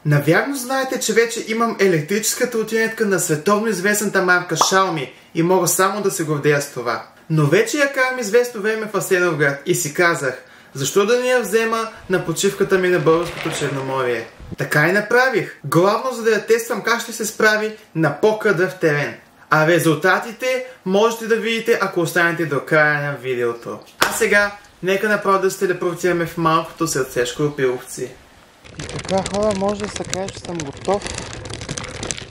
Навярно знаете, че вече имам електрическа тротинетка на световно известната марка Xiaomi и мога само да се гордея с това. Но вече я карам известно време в Асеновград и си казах, защо да не я взема на почивката ми на българското Черноморие. Така и направих, главно за да я тествам как ще се справи на по-къдрав терен. А резултатите можете да видите, ако останете до края на видеото. А сега, нека направо да се телепортираме в малкото сърце Шкорпиловци. И така, хора, може да се каже, че съм готов.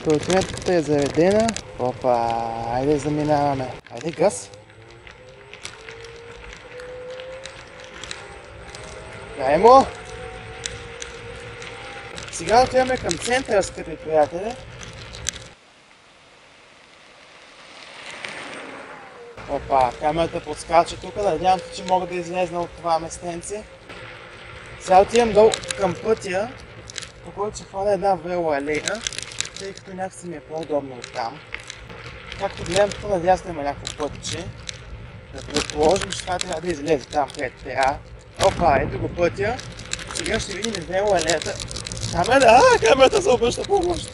Тротинетката е заредена. Опа, айде заминаваме. Айде газ. Дай му! Сега отиваме към центъра, скъпи приятели. Опа, камерата подскача тук, надявам се, че мога да излезна от това местенце. Сега отивам долу към пътя, по който ще хвана една велоалея, тъй като някакси ми е по-удобно оттам. Както гледам, тук надясно има някакво пътче. Да предположим, че това трябва да излезе там, където трябва. Опа, ето го пътя. Сега ще видим велоалеята. Камерата се обръща по-лошо.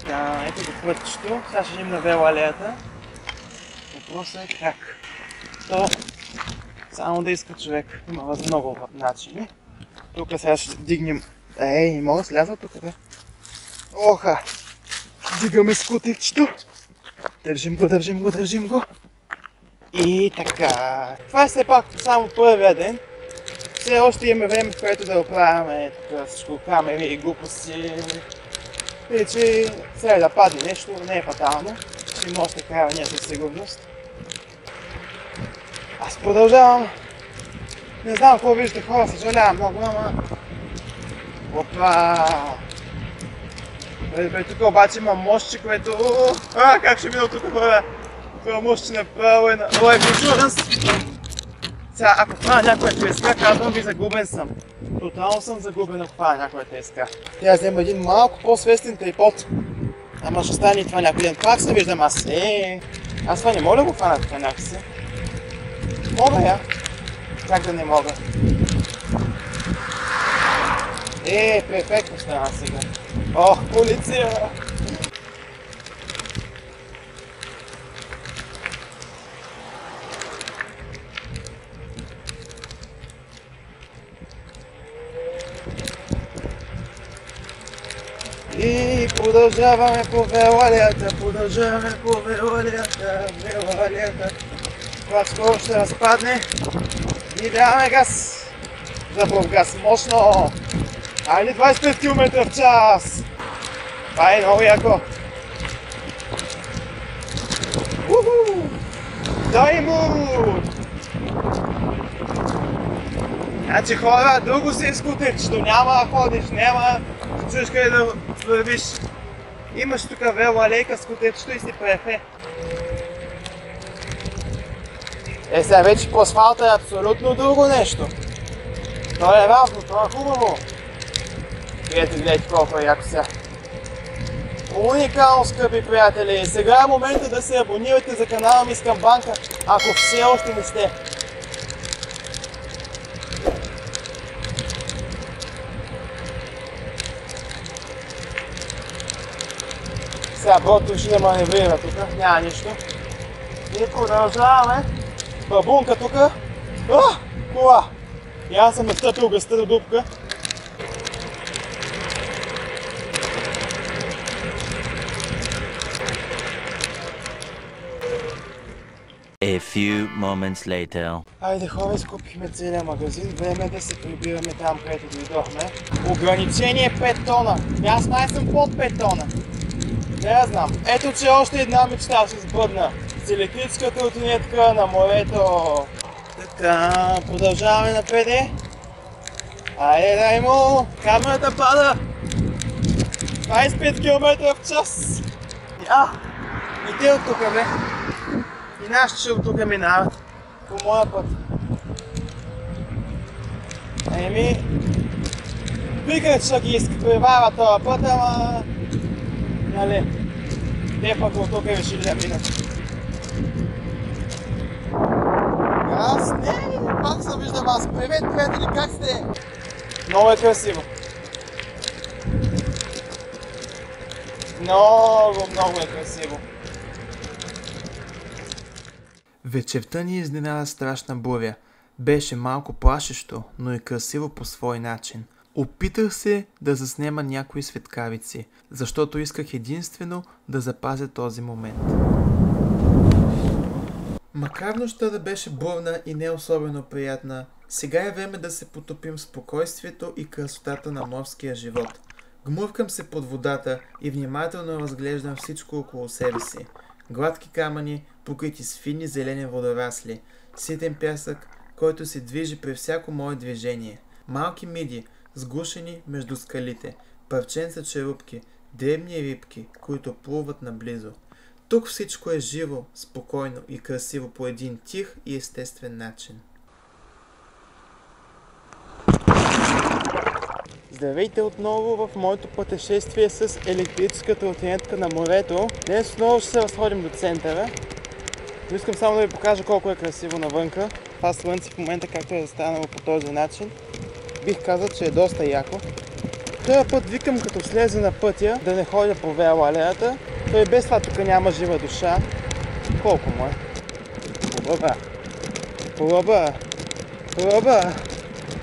Да, ето го пътчето. Сега ще видим на велоалеята. Въпросът е как. То само да иска човек. Има много начини. Тук сега ще дигнем... Ей, мога да сляза тук, да? Оха! Дигаме скутерчето. Държим го. И така. Това е все пак само първия ден. Все още имаме време, в което да оправяме всичко, камери и глупости. И че сега да падне нещо, не е фатално. Ще има още карания със сигурност. Аз продължавам. Не знам какво виждате, хора, съжалявам много, ама... Опа! Тук обаче има мостче, което... как ще мина тук, хора? Това мостче направо е на... Ой, причурен! Сега, ако хвана някоя треска, казвам ви, загубен съм. Тотално съм загубен, ако хвана някоя треска. Трябва да взема един малко по-свестен трипод. Ама ще стане и това някой ден. Пак се виждам аз. Аз това не мога да го хвана така някакси. Мога я. Как да не мога? Перфектно стана сега. Ох, полиция! И продължаваме по велоалеята, велоалеята. Това скоро ще разпадне. И даваме газ. Забрав газ, мощно. Айде 25 км в час. Това е много яко. Дай му! Значи хора, дълго си скутерчето, няма да ходиш, няма да чуеш къде да вървиш. Имаш тук велоалейка, скутерчето и си префе. Сега вече по асфалта е абсолютно друго нещо. То е равно, то е хубаво. Гледайте колко е яко сега. Уникално, скъпи приятели! Сега е момента да се абонирате за канала ми Скамбанка, ако все още не сте. Сега Брото ще да маневрира тук, няма нищо. И продължаваме. Бабунка тук. Кола! И аз съм настъпил гъста до дупка. A few moments later. Айде хора, изкупихме целия магазин, време е да се прибираме там, където дойдохме. Ограничение 5 тона. Аз май съм под 5 тона. Не я знам. Ето, че още една мечта се сбъдна. С електрическа тротинетка на морето. Така, продължаваме напред. Айде, дай му! Камерата пада! 25 км в час! И те от тук, бе. И нашите от тук минават. По моя път. Викат, че ги изпреварват този път, ама... Нали? Те пък от тук решили да минат. Аз не, пак се виждам аз. Привет, приятели, как сте? Много е красиво. Много, много е красиво. Вечерта ни изненада страшна буря. Беше малко плашещо, но и красиво по свой начин. Опитах се да заснема някои светкавици, защото исках единствено да запазя този момент. Макар нощта да беше бурна и не особено приятна, сега е време да се потопим в спокойствието и красотата на морския живот. Гмуркам се под водата и внимателно разглеждам всичко около себе си. Гладки камъни, покрити с фини зелени водорасли, ситен пясък, който се движи при всяко мое движение. Малки миди, сгушени между скалите, парченца черупки, дребни рибки, които плуват наблизо. Тук всичко е живо, спокойно и красиво по един тих и естествен начин. Здравейте отново в моето пътешествие с електрическата тротинетка на морето. Днес отново ще се разходим до центъра. Но искам само да ви покажа колко е красиво навънка. Това слънце в момента, както е застанало по този начин, бих казал, че е доста яко. Този път викам, като слезе на пътя, да не ходя по велоалеята. Той без това тук няма жива душа. Колко му е? Плъба! Плъба! Плъба!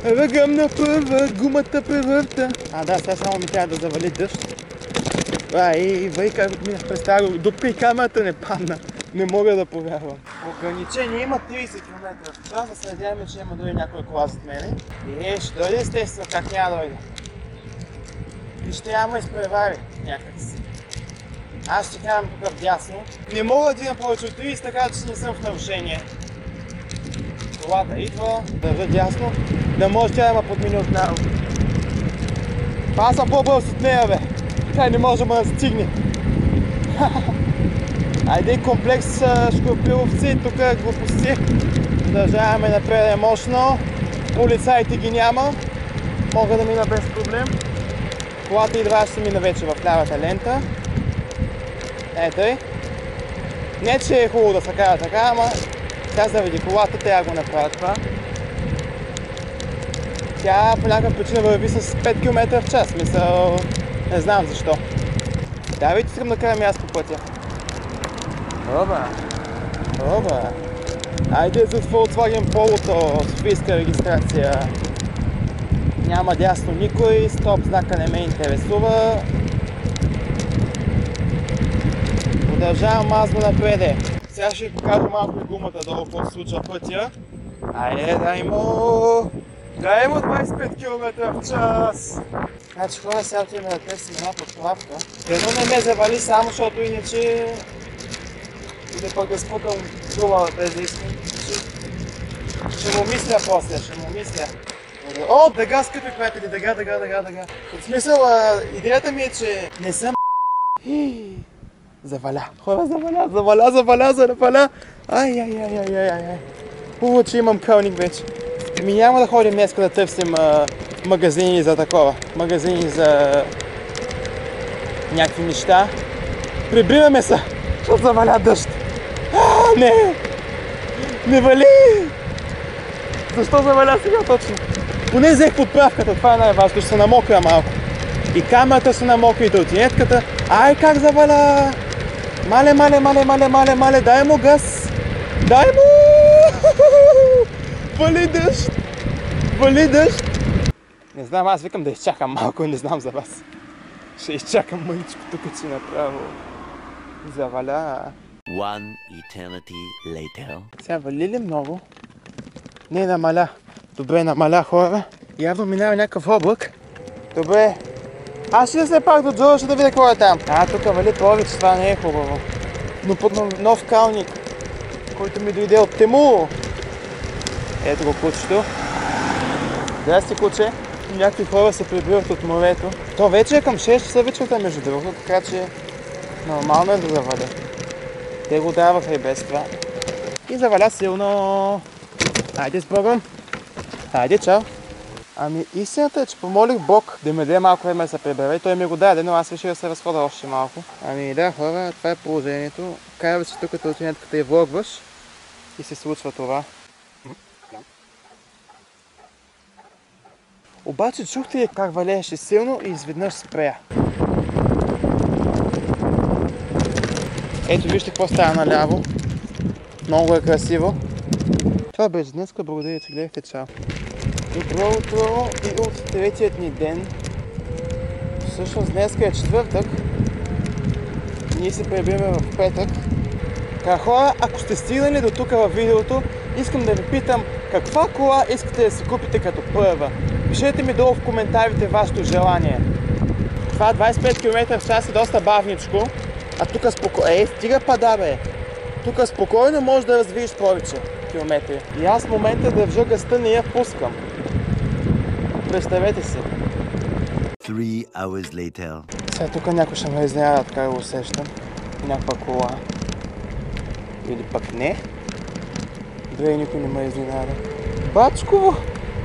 Ръгам на първа, гумата превърта. Да, сега само ми трябва да завали дъжд. Вай, как минах през тази дупка и камерата не падна. Не мога да повярвам. Ограничение има 30 км в час, да се надяваме, че има дори някой кола зад мене. Ще дойде естествено, как няма да дойде. И ще я изпревари някакси. Аз ще карам тук вдясно. Не мога да дигна повече от 30, така че не съм в нарушение. Колата идва, държа дясно, да може тя да ме подмини отново. Аз съм по-бърз от нея, бе. Тя не може да ме настигне. Айде комплекс шкорпиловци, тук глупости. Държаваме напред мощно. Полицаите ги няма. Мога да мина без проблем. Колата идва, ще мина вече в лявата лента. Ето и. Не, че е хубаво да се кара така, ама тя заради колата трябва да го направя това. Тя по някаква причина върви с 5 км в час. Мисъл, не знам защо. Давайте искам да карам и аз по пътя. Оба. Айде с Volkswagen Polo, софийска регистрация. Няма дясно никой, стоп знака не ме интересува. Продължавам мазно напреде. Сега ще ви покажа малко и гумата долу, какво се случва пътя. Айде, дай му 25 км в час. Значи хора, сега отиваме да търсим една подправка. Едно не ме завали само, защото иначе да пък да спукам дума без да искам. Ще му мисля после, ще му мисля. О, дъга, скъпи приятели, дъга. В смисъл, идеята ми е, че не съм заваля. Хора, заваля. Ай. Хубаво, че имам кълник вече. Ми няма да ходим днес да търсим магазини за такова. Магазини за някакви неща. Прибираме се, защото заваля дъжд. Не вали! Защо заваля сега точно? Поне взех подправката, това е най-важно, ще се намокря малко. И камерата се намокри, и тротинетката. Ай, как заваля! Мале, дай му газ! Дай му! Вали дъжд! Не знам, аз викам да изчакам малко, не знам за вас. Ще изчакам мъничко тук, че направо заваля. One eternity later. Сега вали ли много? Не намаля. Добре, намаля хора. Явно минава някакъв облак. Добре. Аз ще се пак до Джо, ще да видя какво е там. Тук вали повече, това не е хубаво. Но под нов калник, който ми дойде от Тему. Ето го кучето. Здрасти, куче. Някакви хора се прибират от морето. То вече е към 6 часа вечерта, между другото, така че нормално е да заваля. Те го даваха и без това. И заваля силно. Айде, спробвам. Айде, чао. Истината е, че помолих Бог да ми даде малко време да се прибере. Той ми го даде, но аз реших да се разходя още малко. Да, хора, това е положението. Караш се тук тротинетката и влогваш. И се случва това. Обаче чухте ли как валееше силно и изведнъж спря. Ето вижте какво става наляво. Много е красиво. Това беше днеска. Благодаря, че гледахте. Чао! Добро утро и от третият ни ден. Всъщност днеска е четвъртък. Ние се пребираме в петък. Хора, ако сте стигнали до тук във видеото, искам да ви питам каква кола искате да си купите като първа. Пишете ми долу в коментарите вашето желание. Това 25 км в час е доста бавничко, а тук спокойно... стига пада, бе! Тук спокойно можеш да развиеш повече километри. И аз в момента държа гъста, не я пускам. Представете си. 3 hours later. Сега тук някой ще ме изненада, така го усещам. Някаква кола. Или пък не. Добре, никой не ме изненада. Бачково!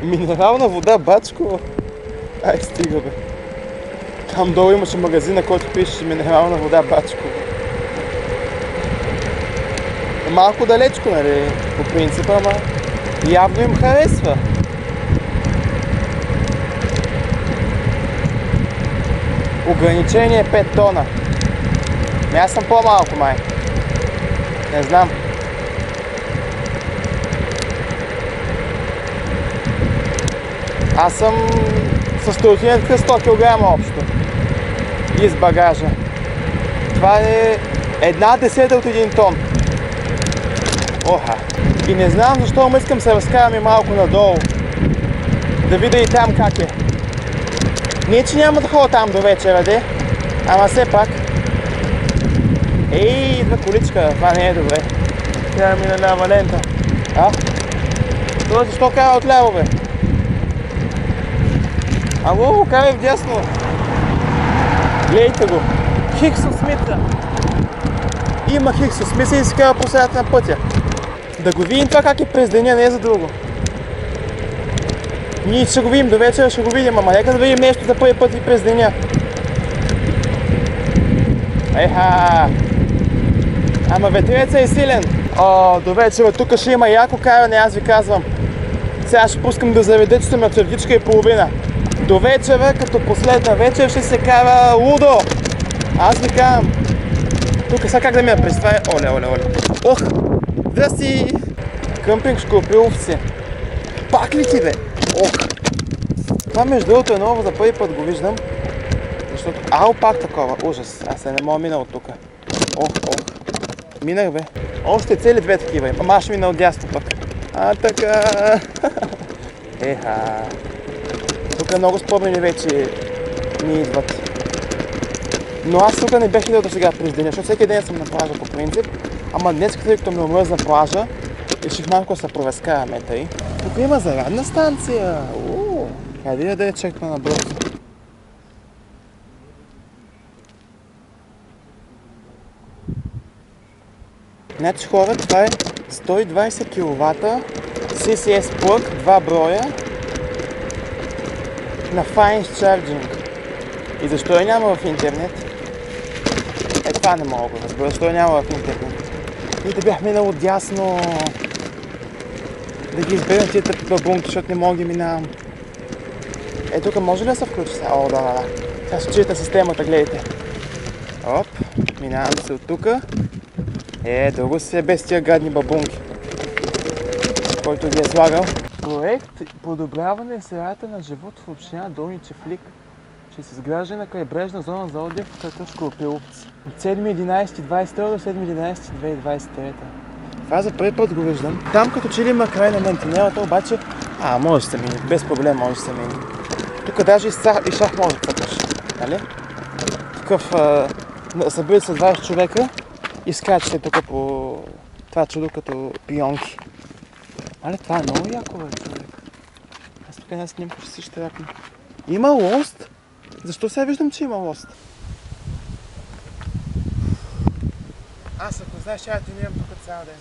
Минерална вода, Бачково! Ай, стига, бе. Там долу имаше магазин, на който пише минерална вода, Бачково. Малко далечко, нали, по принципа, ама явно им харесва. Ограничение 5 тона. Аз съм по-малко, май. Не знам. Аз съм с стотинетка 100 кг общо. И с багажа. Това е 1/10 от 1 тон. Оха. И не знам защо, но искам се разкарам и малко надолу. Да видя и там как е. Не, че няма да ходя там до вечера, де. Ама все пак. Ей, идва количка. Това не е добре. Тя ми налява лента. А? Това защо кара отляво, бе? Ало, карай вдясно. Гледайте го. Хиксосмита. Има хиксосмита и се кара по средата на пътя. Да го видим това как е през деня, не е за друго. Ние ще го видим до вечера, ще го видим, ама нека да видим нещо за първи път и през деня. Еха! Ама ветрецът е силен. О, до вечера тук ще има яко каране, аз ви казвам. Сега ще пускам да заведа, че съм на 1,5. До вечера, като последна вечер, ще се кара лудо. Аз ви казвам. Тук сега как да ми я представя? Оле. Ох! Здрасти! Къмпинг Шкорпиловци. Пак ли ти, бе? Ох! Това между другото е ново, за първи път го виждам. Защото... пак такова. Ужас. Аз се не мога мина от тук. Ох. Минах, бе. Още цели две такива. Ама аз ще мина от дясно пък. Така. Еха. Тук много спомени вече ми идват. Но аз тук не бях идвал до сега през деня, защото всеки ден съм на плажа по принцип. Ама днес, тъй като ми омръзна плажа, реших малко да се провескаваме тъй. Тук има зарядна станция. Къде да я чекна набързо? Значи хора, това е 120 кВт CCS plug, 2 броя на Fine Charging. И защо я няма в интернет? Това не мога да разбера, защо я няма в интернет. И да бях минал отдясно. Да ги изберем тия бабунки, защото не мога да ги минавам. Тук може ли да се включи сега? О, да. Сега ще чуете системата, гледайте. Оп, минавам се от тука. Дълго се без тия гадни бабунки, който ги е слагал. Проект подобряване средата на живот в община Долни Чифлик. Чрез изграждане на крайбрежна зона за отдих в кръга Шкорпиловци. От 7.11.22 до 7.11.2023. Това за първи път го виждам. Там като че ли има край на мантинелата, обаче... може да се мини. Без проблем може да се мини. Тук даже и шах може да цъкаш. Нали? Такъв... събират се 20 човека и скачате тук по това чудо като пионки. Това е много яко, бе, човек. Аз тук една снимка ще си ще ракна. Има лост? Защо сега виждам, че има лост? Аз ако знаеш, ще я тренирам тук цял ден.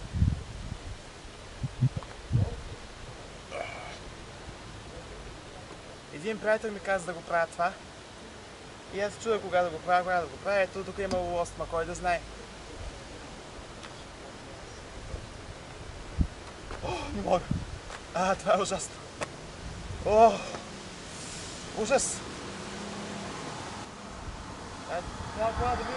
Един приятел ми каза да го правя това. И аз чудя кога да го правя, Ето тук има лост, ма кой да знае. Не мога. Това е ужасно. Ужас. Трябва да видим.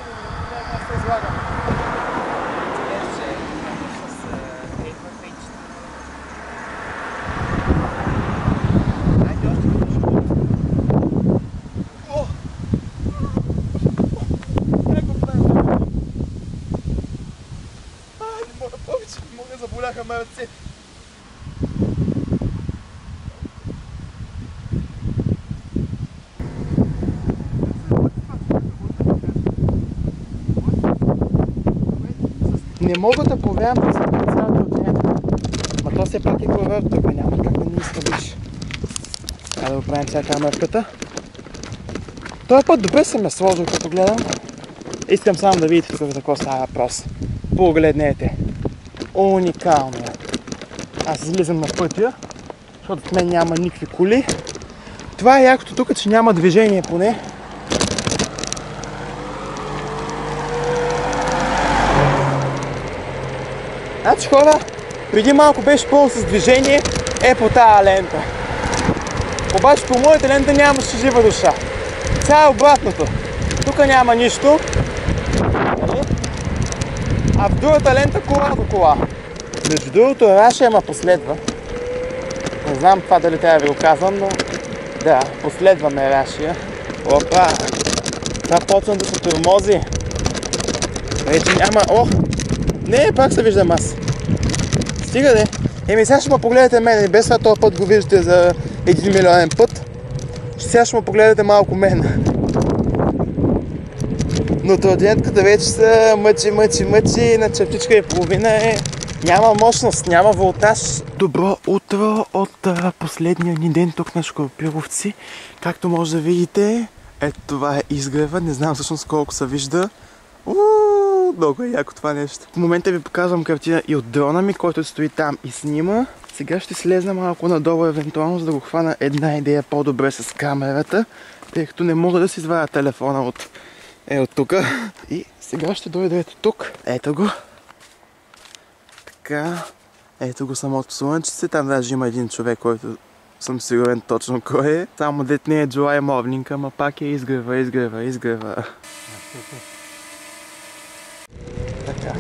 Заболяха ме ръце. Не мога да повярвам да се цялото ден. Ма то все пак е курорт тук, няма как да не изтъбиш. Трябва да го правим сега камерката. Този път добре съм я сложил, като гледам. Искам само да видите тук за какво става въпрос. Погледнете. Уникално е. Аз излизам на пътя, защото от мен няма никакви коли. Това е якото тук, че няма движение поне. Значи хора, преди малко беше пълно с движение, по тая лента. Обаче по моята лента нямаше жива душа. Сега е обратното. Тук няма нищо. А в другата лента кола до кола. Между другото, Рашия ма последва. Не знам това дали трябва да ви го казвам, но да, последва ме Рашия. Опа! Това почвам да се тормози. Вече няма... О! Не, пак се виждам аз. Стига де. Сега ще ме погледате мен. Без това този път го виждате за 1 милионен път. Сега ще ме погледате малко мен. Но тротинетката вече се мъчи, на чертичка и половина няма мощност, няма волтаж. Добро утро от последния ни ден тук на Шкорпировци. Както може да видите, ето това е изгрева, не знам всъщност колко се вижда. Много е яко това нещо. В момента ви показвам картина и от дрона ми, който стои там и снима. Сега ще слезна малко надолу, евентуално, за да го хвана една идея по-добре с камерата, тъй като не мога да си извадя телефона от тук. И сега ще дойда ето тук. Ето го. Така. Ето го самото слънчице. Там даже има един човек, който съм сигурен точно кой е. Само дет не е Джулай Морнинг, ама пак е изгрева. Така.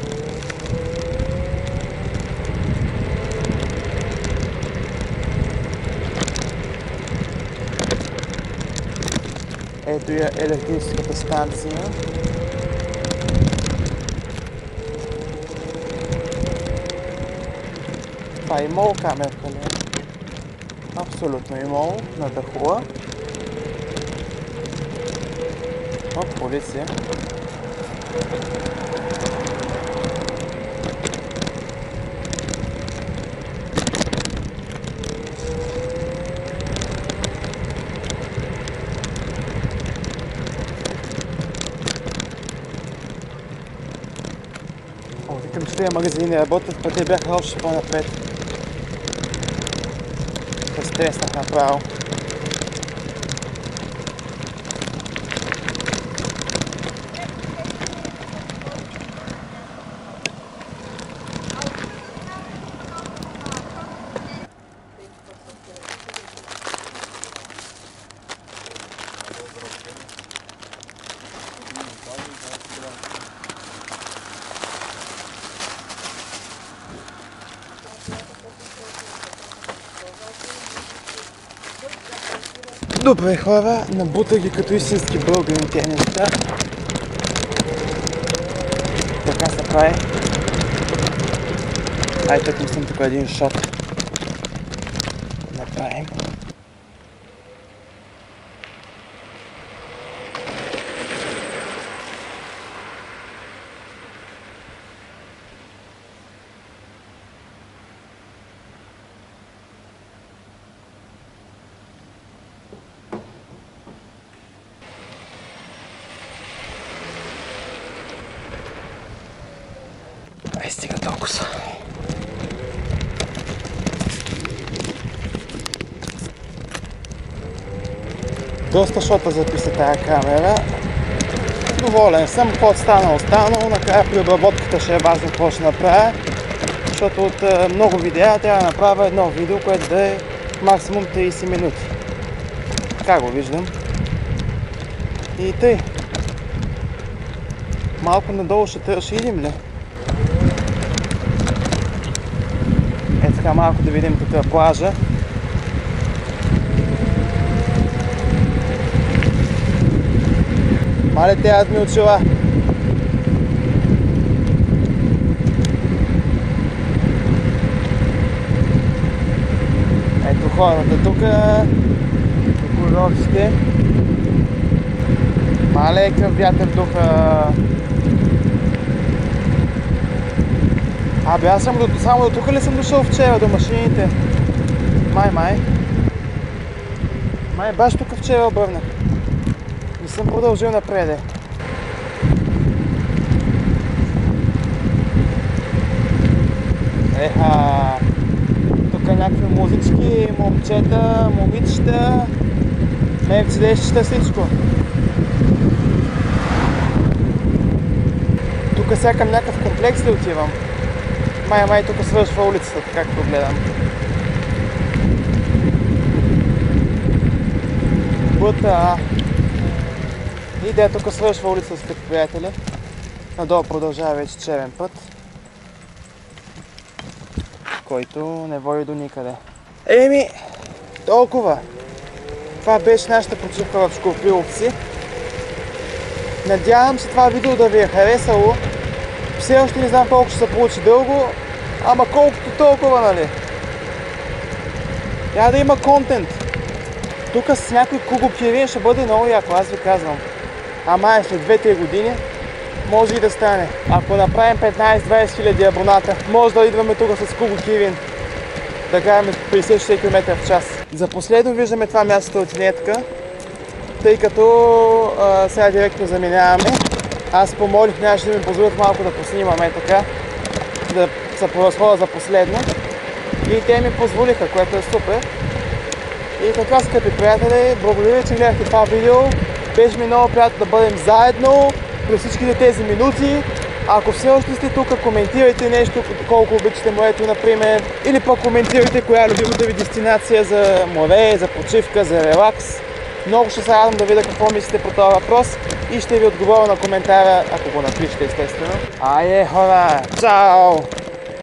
Ето я електрическата станция. Това е мол камерка, не? Абсолютно е мол, надъхва. Полиция. Викам, че тези магазини не работят, пък те бяха още по-напред. Стреснах направо. Добре хора, набутах ги като истински българи тези неща. Така се прави. Ай, так мислям тук един шот. Направим. Стига толкова са. Доста шота записа тая камера. Доволен съм, какво станало. Накрая при обработката ще е важно какво ще направя. Защото от много видеа трябва да направя едно видео, което да е максимум 30 минути. Така го виждам. И тъй. Малко надолу ще идем ли? Е така малко да видим тук плажа. Мале те ми очила. Ето хората тук, прокурорите. Мале къв вятър духа. Абе, аз съм само до тук ли съм дошъл вчера, до машините? Май. Май баш тук вчера обърнах. Не съм продължил напреде. Еха! Тук някакви музички, момчета, момичета, мерцедесчета, всичко. Тук сега към някакъв комплекс ли отивам? Май тук свършва улицата, както гледам. И да, тук свършва улицата, скъпи приятели. Надолу продължава вече черен път, който не води до никъде. Еми, толкова. Това беше нашата почивка в Шкорпиловци. Надявам се това видео да ви е харесало. Все още не знам колко ще се получи дълго, ама колкото толкова, нали? Трябва да има контент. Тук с някой кугокирин ще бъде много яко, аз ви казвам. Ама след 2-3 години може и да стане. Ако направим 15-20 хиляди абоната, може да идваме тук с кугокирин да караме 50-60 км в час. За последно виждаме това място от Нетка, тъй като сега директно заминаваме. Аз помолих, нямаше да ми позволят малко да поснимаме така, да се поразходя за последно. И те ми позволиха, което е супер. И така, скъпи приятели, благодаря, че гледахте това видео. Беше ми много приятно да бъдем заедно през всичките тези минути. Ако все още сте тук, коментирайте нещо, колко обичате морето, например. Или пък коментирайте коя е любимата ви дестинация за море, за почивка, за релакс. Много ще се радвам да видя какво мислите по този въпрос и ще ви отговоря на коментара, ако го напишете, естествено. Айде хора, чао!